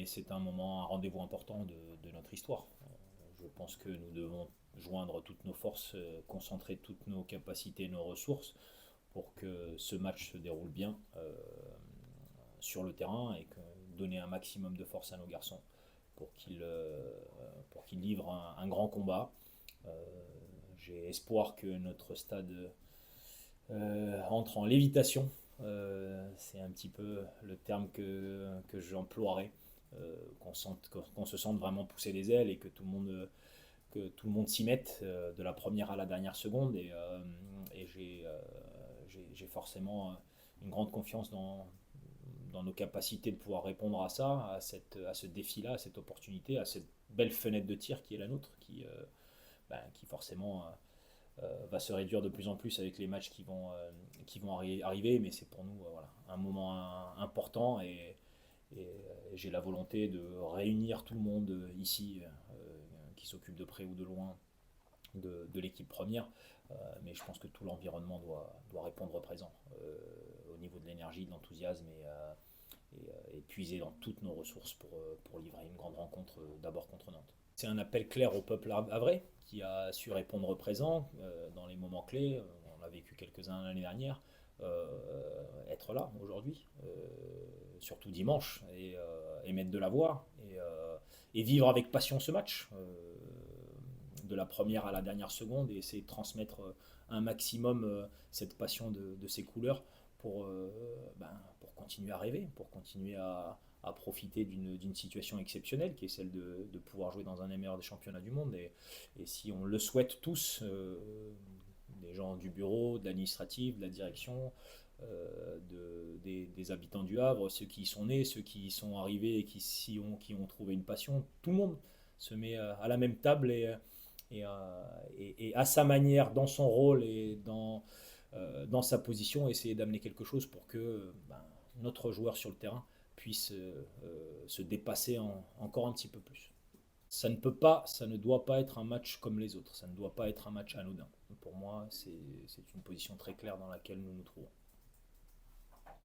mais c'est un moment, un rendez-vous important de notre histoire. Je pense que nous devons joindre toutes nos forces, concentrer toutes nos capacités, nos ressources pour que ce match se déroule bien sur le terrain et donner un maximum de force à nos garçons pour qu'ils livrent un grand combat. Euh, J'ai espoir que notre stade entre en lévitation. C'est un petit peu le terme que j'emploierais. Qu'on se sente vraiment pousser les ailes et que tout le monde s'y mette de la première à la dernière seconde. Et j'ai forcément une grande confiance dans nos capacités de pouvoir répondre à ça, à ce défi-là, à cette opportunité, à cette belle fenêtre de tir qui est la nôtre, qui forcément va se réduire de plus en plus avec les matchs qui vont arriver, mais c'est pour nous voilà, un moment important et j'ai la volonté de réunir tout le monde ici qui s'occupe de près ou de loin de l'équipe première, mais je pense que tout l'environnement doit répondre présent au niveau de l'énergie, de l'enthousiasme et puiser dans toutes nos ressources pour livrer une grande rencontre d'abord contre Nantes. C'est un appel clair au peuple havrais qui a su répondre présent dans les moments clés. On a vécu quelques-uns l'année dernière. Être là aujourd'hui, surtout dimanche, et mettre de la voix et vivre avec passion ce match, de la première à la dernière seconde, et essayer de transmettre un maximum cette passion de ces couleurs pour continuer à rêver, pour continuer à profiter d'une situation exceptionnelle qui est celle de pouvoir jouer dans un des meilleurs des championnats du monde. Et si on le souhaite tous, des gens du bureau, de l'administratif, de la direction, des habitants du Havre, ceux qui y sont nés, ceux qui y sont arrivés et qui ont trouvé une passion, tout le monde se met à la même table et à sa manière, dans son rôle et dans sa position, essayer d'amener quelque chose pour que notre joueur sur le terrain puisse se dépasser encore un petit peu plus. Ça ne peut pas, ça ne doit pas être un match comme les autres, ça ne doit pas être un match anodin. Pour moi, c'est une position très claire dans laquelle nous nous trouvons.